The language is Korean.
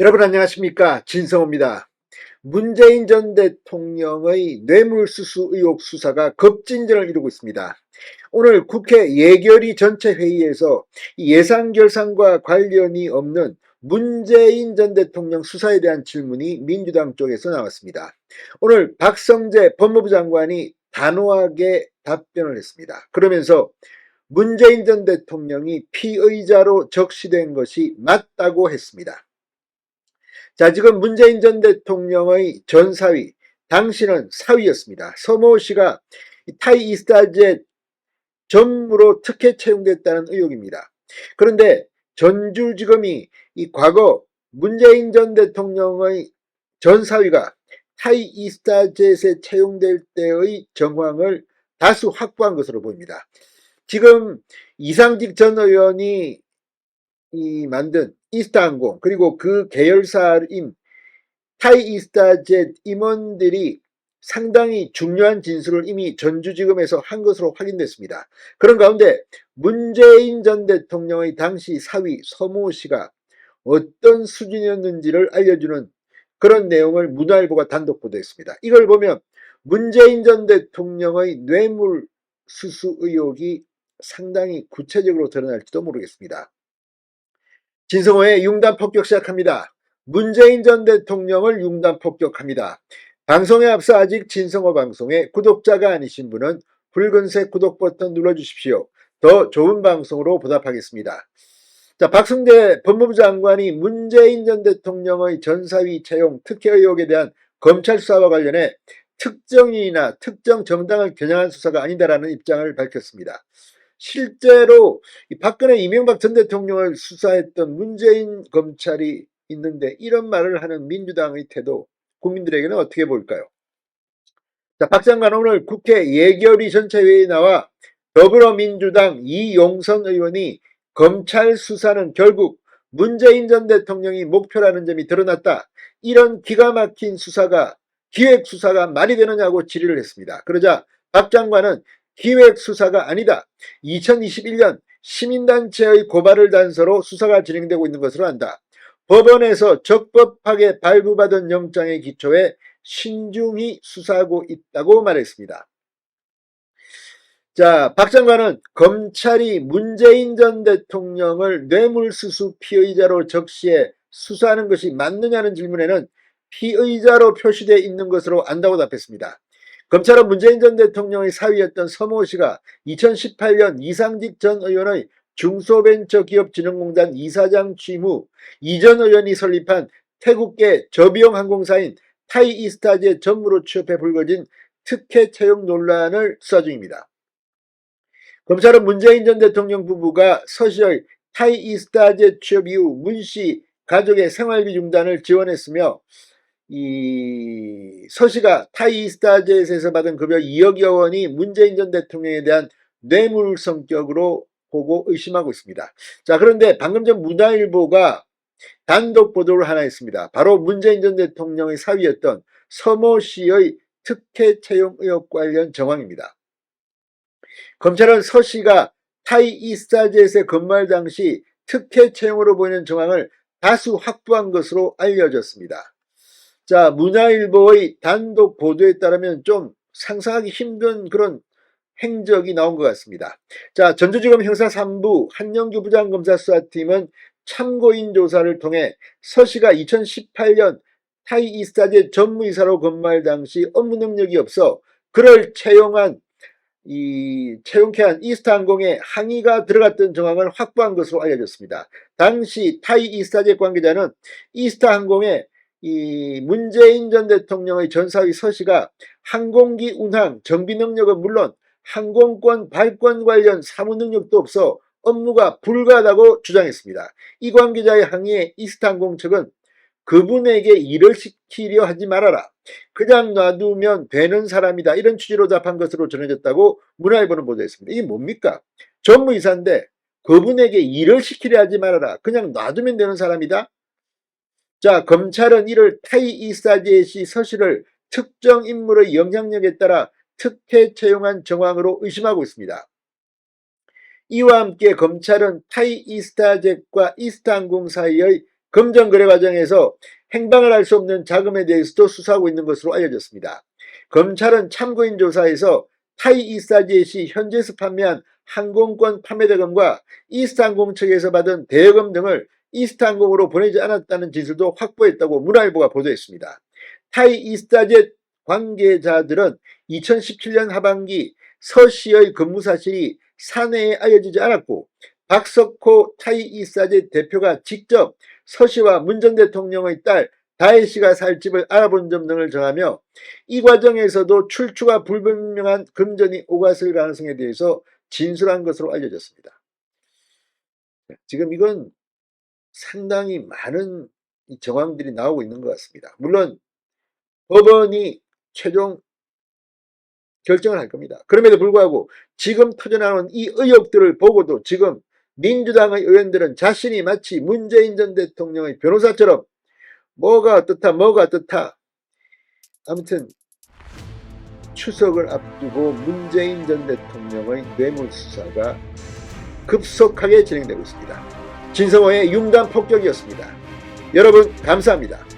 여러분 안녕하십니까, 진성호입니다. 문재인 전 대통령의 뇌물수수 의혹 수사가 급진전을 이루고 있습니다. 오늘 국회 예결위 전체 회의에서 예산결산과 관련이 없는 문재인 전 대통령 수사에 대한 질문이 민주당 쪽에서 나왔습니다. 오늘 박성재 법무부 장관이 단호하게 답변을 했습니다. 그러면서 문재인 전 대통령이 피의자로 적시된 것이 맞다고 했습니다. 자, 지금 문재인 전 대통령의 전 사위, 당시는 사위였습니다. 서모 씨가 타이 이스타젯 전무로 특혜 채용됐다는 의혹입니다. 그런데 전주지검이 이 과거 문재인 전 대통령의 전 사위가 타이 이스타젯에 채용될 때의 정황을 다수 확보한 것으로 보입니다. 지금 이상직 전 의원이 만든 이스타항공, 그리고 그 계열사인 타이이스타젯 임원들이 상당히 중요한 진술을 이미 전주지검에서 한 것으로 확인됐습니다. 그런 가운데 문재인 전 대통령의 당시 사위 서모 씨가 어떤 수준이었는지를 알려주는 그런 내용을 문화일보가 단독 보도했습니다. 이걸 보면 문재인 전 대통령의 뇌물 수수 의혹이 상당히 구체적으로 드러날지도 모르겠습니다. 진성호의 융단 폭격 시작합니다. 문재인 전 대통령을 융단 폭격합니다. 방송에 앞서 아직 진성호 방송에 구독자가 아니신 분은 붉은색 구독 버튼 눌러주십시오. 더 좋은 방송으로 보답하겠습니다. 자, 박성재 법무부 장관이 문재인 전 대통령의 전사위 채용 특혜 의혹에 대한 검찰 수사와 관련해 특정인이나 특정 정당을 겨냥한 수사가 아니다라는 입장을 밝혔습니다. 실제로 박근혜 이명박 전 대통령을 수사했던 문재인 검찰이 있는데 이런 말을 하는 민주당의 태도, 국민들에게는 어떻게 보일까요? 자, 박 장관 오늘 국회 예결위 전체회의에 나와 더불어민주당 이용선 의원이 검찰 수사는 결국 문재인 전 대통령이 목표라는 점이 드러났다. 이런 기가 막힌 수사가, 기획 수사가 말이 되느냐고 질의를 했습니다. 그러자 박 장관은 기획 수사가 아니다. 2021년 시민단체의 고발을 단서로 수사가 진행되고 있는 것으로 안다. 법원에서 적법하게 발부받은 영장에 기초해 신중히 수사하고 있다고 말했습니다. 자, 박 장관은 검찰이 문재인 전 대통령을 뇌물수수 피의자로 적시해 수사하는 것이 맞느냐는 질문에는 피의자로 표시되어 있는 것으로 안다고 답했습니다. 검찰은 문재인 전 대통령의 사위였던 서모 씨가 2018년 이상직 전 의원의 중소벤처기업진흥공단 이사장 취임 후 이 전 의원이 설립한 태국계 저비용 항공사인 타이이스타제 전무로 취업해 불거진 특혜 채용 논란을 수사 중입니다. 검찰은 문재인 전 대통령 부부가 서씨의 타이이스타제 취업 이후 문씨 가족의 생활비 중단을 지원했으며 이 서씨가 타이이스타젯에서 받은 급여 2억여 원이 문재인 전 대통령에 대한 뇌물 성격으로 보고 의심하고 있습니다. 자, 그런데 방금 전 문화일보가 단독 보도를 하나 했습니다. 바로 문재인 전 대통령의 사위였던 서모 씨의 특혜 채용 의혹 관련 정황입니다. 검찰은 서 씨가 타이이스타젯에 근무할 당시 특혜 채용으로 보이는 정황을 다수 확보한 것으로 알려졌습니다. 자, 문화일보의 단독 보도에 따르면 좀 상상하기 힘든 그런 행적이 나온 것 같습니다. 자, 전주지검 형사 3부 한영규 부장검사 수사팀은 참고인 조사를 통해 서 씨가 2018년 타이이스타젯 전무이사로 근무할 당시 업무 능력이 없어 그를 채용케 한 이스타항공에 항의가 들어갔던 정황을 확보한 것으로 알려졌습니다. 당시 타이이스타젯 관계자는 이스타항공에 문재인 전 대통령의 전사위 서 씨가 항공기 운항, 정비 능력은 물론 항공권 발권 관련 사무 능력도 없어 업무가 불가하다고 주장했습니다. 이 관계자의 항의에 이스타항공 측은 그분에게 일을 시키려 하지 말아라. 그냥 놔두면 되는 사람이다. 이런 취지로 답한 것으로 전해졌다고 문화일보는 보도했습니다. 이게 뭡니까? 전무이사인데 그분에게 일을 시키려 하지 말아라. 그냥 놔두면 되는 사람이다. 자, 검찰은 이를 타이이스타젯이 서씨를 특정 인물의 영향력에 따라 특혜 채용한 정황으로 의심하고 있습니다. 이와 함께 검찰은 타이이스타젯과 이스타항공 사이의 금전 거래 과정에서 행방을 알 수 없는 자금에 대해서도 수사하고 있는 것으로 알려졌습니다. 검찰은 참고인 조사에서 타이 이스타젯이 현지에서 판매한 항공권 판매대금과 이스타항공 측에서 받은 대여금 등을 이스타항공으로 보내지 않았다는 진술도 확보했다고 문화일보가 보도했습니다. 타이 이스타젯 관계자들은 2017년 하반기 서씨의 근무 사실이 사내에 알려지지 않았고 박석호 타이 이스타젯 대표가 직접 서씨와 문 전 대통령의 딸 다혜 씨가 살 집을 알아본 점 등을 정하며 이 과정에서도 출처가 불분명한 금전이 오갔을 가능성에 대해서 진술한 것으로 알려졌습니다. 지금 이건 상당히 많은 정황들이 나오고 있는 것 같습니다. 물론 법원이 최종 결정을 할 겁니다. 그럼에도 불구하고 지금 터져나오는 이 의혹들을 보고도 지금 민주당의 의원들은 자신이 마치 문재인 전 대통령의 변호사처럼 뭐가 어떻다 아무튼 추석을 앞두고 문재인 전 대통령의 뇌물수사가 급속하게 진행되고 있습니다. 진성호의 융단 폭격이었습니다. 여러분 감사합니다.